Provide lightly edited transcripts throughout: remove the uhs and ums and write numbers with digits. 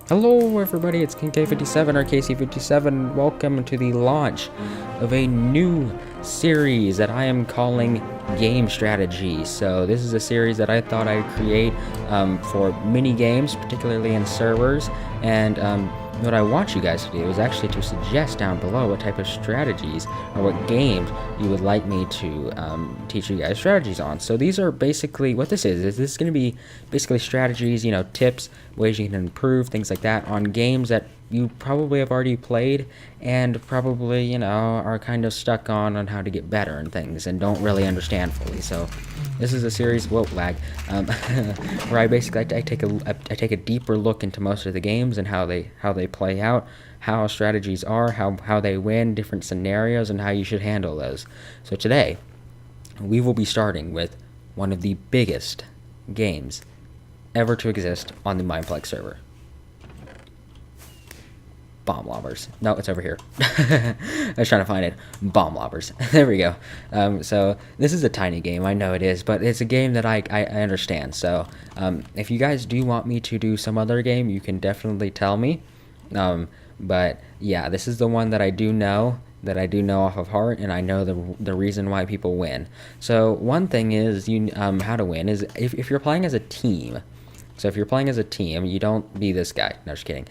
Hello everybody, it's King K57 or KC57. Welcome to the launch of a new series that I am calling Game Strategy. So this is a series that I thought I'd create for mini games, particularly in servers, and what I want you guys to do is actually to suggest down below what type of strategies or what games you would like me to teach you guys strategies on. So these are basically what this is going to be basically strategies, tips, ways you can improve, things like that on games that you probably have already played and probably, are kind of stuck on how to get better and things and don't really understand fully. So this is a series, lag, where I basically I take a deeper look into most of the games and how they play out, how strategies are, how they win, different scenarios, and how you should handle those. So today, we will be starting with one of the biggest games ever to exist on the Mineplex server. Bomb Lobers. No, it's over here. I was trying to find it. Bomb Lobers. There we go. So this is a tiny game. I know it is, but it's a game that I understand. So if you guys do want me to do some other game, you can definitely tell me. But yeah, this is the one that I do know off of heart, and I know the reason why people win. So one thing is how to win is if you're playing as a team. So if you're playing as a team, you don't be this guy. No, just kidding.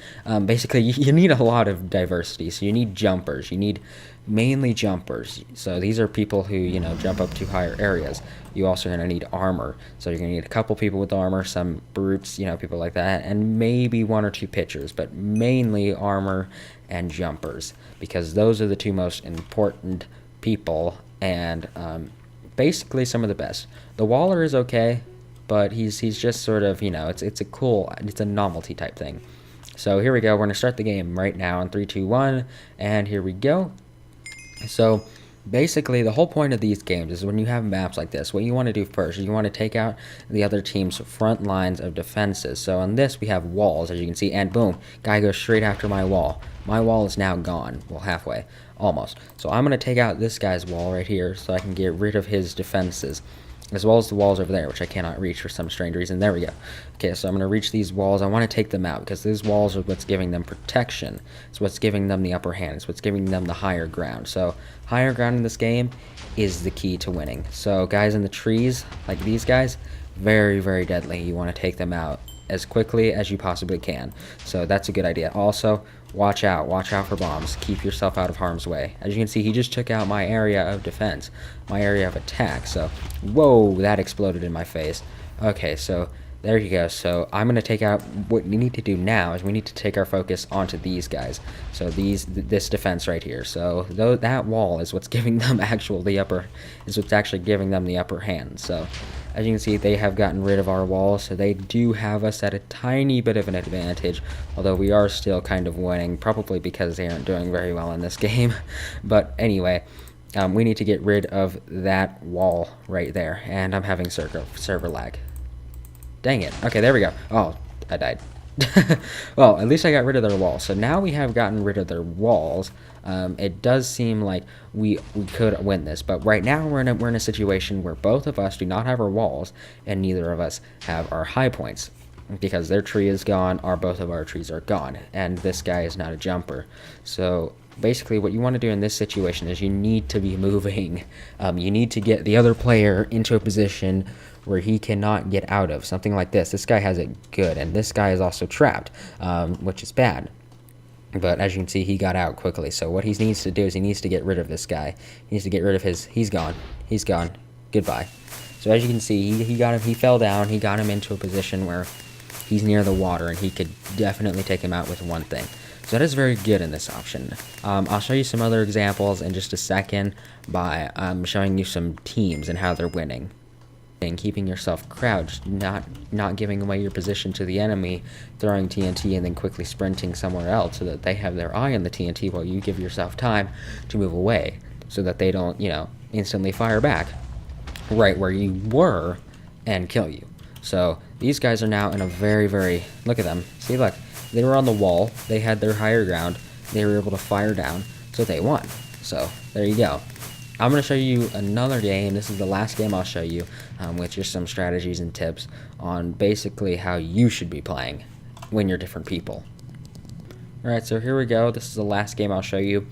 Basically, you need a lot of diversity. So you need jumpers. You need mainly jumpers. So these are people who, jump up to higher areas. You also are going to need armor. So you're going to need a couple people with armor, some brutes, people like that, and maybe one or two pitchers, but mainly armor and jumpers, because those are the two most important people and basically some of the best. The Waller is okay, but he's just sort of, it's a novelty type thing. So here we go. We're going to start the game right now in 3, 2, 1, and here we go. So basically the whole point of these games is when you have maps like this, what you want to do first is you want to take out the other team's front lines of defenses. So on this we have walls, as you can see, and boom, guy goes straight after my wall. My wall is now gone. Well, halfway, almost. So I'm going to take out this guy's wall right here so I can get rid of his defenses, as well as the walls over there, which I cannot reach for some strange reason. There we go. Okay, so I'm going to reach these walls. I want to take them out because these walls are what's giving them protection. It's what's giving them the upper hand. It's what's giving them the higher ground. So higher ground in this game is the key to winning. So guys in the trees, like these guys, very, very deadly. You want to take them out as quickly as you possibly can. So that's a good idea. Also, watch out for bombs. Keep yourself out of harm's way. As you can see, he just took out my area of defense, my area of attack. So, whoa, that exploded in my face. Okay, so there you go. So I'm going to take out, what we need to do now is we need to take our focus onto these guys. So this defense right here. So that wall is what's giving them what's actually giving them the upper hand. So as you can see, they have gotten rid of our walls, so they do have us at a tiny bit of an advantage, although we are still kind of winning, probably because they aren't doing very well in this game. But anyway, we need to get rid of that wall right there, and I'm having server lag. Dang it. Okay, there we go. Oh, I died. Well, at least I got rid of their walls. So now we have gotten rid of their walls. It does seem like we could win this, but right now we're in a situation where both of us do not have our walls, and neither of us have our high points, because their tree is gone, both of our trees are gone, and this guy is not a jumper. So basically what you want to do in this situation is you need to be moving. You need to get the other player into a position where he cannot get out of. Something like this. This guy has it good, and this guy is also trapped, which is bad. But as you can see, he got out quickly. So what he needs to do is he needs to get rid of this guy. He needs to get rid of he's gone. He's gone. Goodbye. So as you can see, he fell down. He got him into a position where he's near the water, and he could definitely take him out with one thing. So that is very good in this option. I'll show you some other examples in just a second by showing you some teams and how they're winning. And keeping yourself crouched, not giving away your position to the enemy, throwing TNT and then quickly sprinting somewhere else so that they have their eye on the TNT while you give yourself time to move away so that they don't, instantly fire back right where you were and kill you. So these guys are now in a very, very, look at them. See, look, they were on the wall. They had their higher ground. They were able to fire down, so they won. So there you go. I'm going to show you another game. This is the last game I'll show you, with just some strategies and tips on basically how you should be playing when you're different people. Alright, so here we go. This is the last game I'll show you.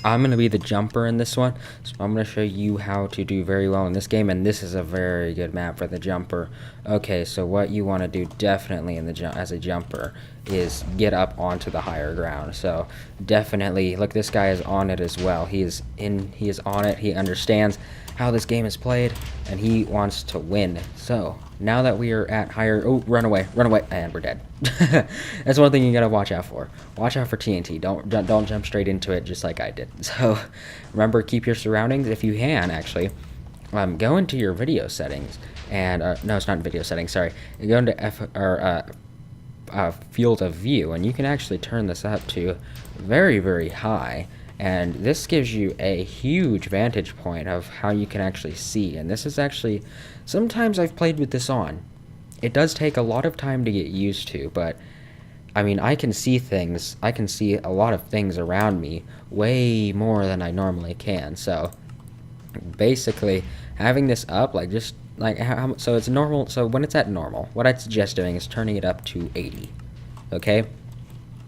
I'm going to be the jumper in this one, so I'm going to show you how to do very well in this game, and this is a very good map for the jumper. Okay, so what you want to do definitely in the as a jumper is get up onto the higher ground. So definitely, look, this guy is on it as well. He is on it. He understands how this game is played, and he wants to win. So now that we are at higher, oh, run away, and we're dead. That's one thing you gotta watch out for. Watch out for TNT. Don't jump straight into it just like I did. So remember, keep your surroundings. If you can, actually, go into your video settings, and no, it's not video settings. Sorry, go into field of view, and you can actually turn this up to very, very high. And this gives you a huge vantage point of how you can actually see. And this is actually, sometimes I've played with this on. It does take a lot of time to get used to, but I mean, I can see things. I can see a lot of things around me way more than I normally can. So basically, having this up, like just like so it's normal. So when it's at normal, what I'd suggest doing is turning it up to 80, okay,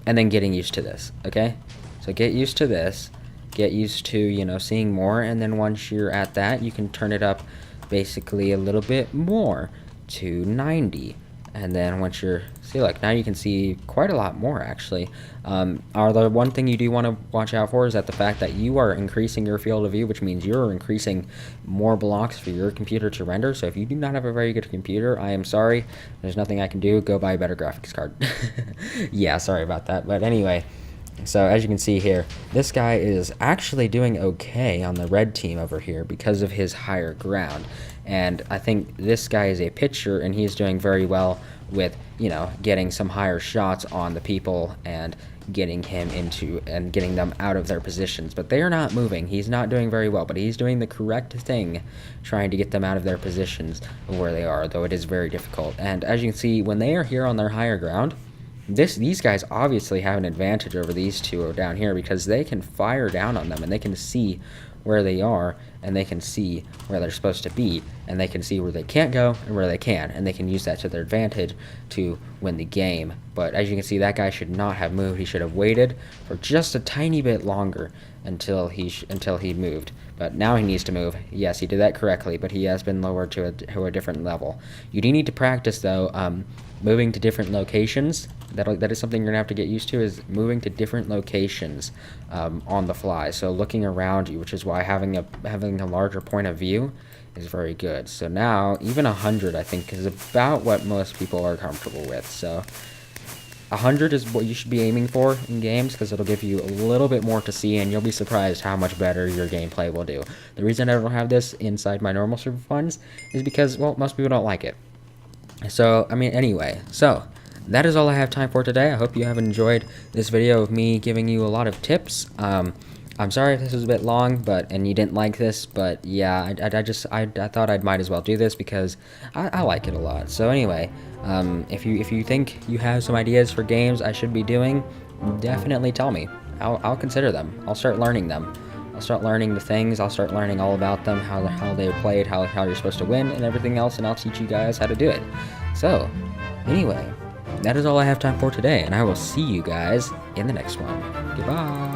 and then getting used to this, okay. So get used to this, get used to, you know, seeing more, and then once you're at that, you can turn it up basically a little bit more to 90. And then once you're, see, like, now you can see quite a lot more, actually. The one thing you do want to watch out for is that the fact that you are increasing your field of view, which means you're increasing more blocks for your computer to render. So if you do not have a very good computer, I am sorry. There's nothing I can do. Go buy a better graphics card. Yeah, sorry about that. But anyway, so as you can see here, this guy is actually doing okay on the red team over here because of his higher ground. And I think this guy is a pitcher, and he's doing very well with, you know, getting some higher shots on the people and getting him into and getting them out of their positions. But they are not moving. He's not doing very well, but he's doing the correct thing, trying to get them out of their positions of where they are, though it is very difficult. And as you can see, when they are here on their higher ground, these guys obviously have an advantage over these two down here because they can fire down on them and they can see where they are and they can see where they're supposed to be and they can see where they can't go and where they can, and they can use that to their advantage to win the game. But as you can see, that guy should not have moved. He should have waited for just a tiny bit longer until he moved. But now he needs to move. Yes, he did that correctly, but he has been lowered to a different level. You do need to practice, though, moving to different locations. That is something you're gonna have to get used to, is moving to different locations on the fly. So looking around you, which is why having a larger point of view is very good. So now even 100, I think, is about what most people are comfortable with. So 100 is what you should be aiming for in games because it'll give you a little bit more to see, and you'll be surprised how much better your gameplay will do. The reason I don't have this inside my normal server funds is because, well, most people don't like it. So, I mean, anyway, so that is all I have time for today. I hope you have enjoyed this video of me giving you a lot of tips. I'm sorry if this was a bit long, and you didn't like this, but yeah, I thought I might as well do this because I like it a lot. So anyway, if you think you have some ideas for games I should be doing, definitely tell me. I'll consider them. I'll start learning them. I'll start learning the things. I'll start learning all about them, how they're played, how you're supposed to win, and everything else, and I'll teach you guys how to do it. So, anyway, that is all I have time for today, and I will see you guys in the next one. Goodbye.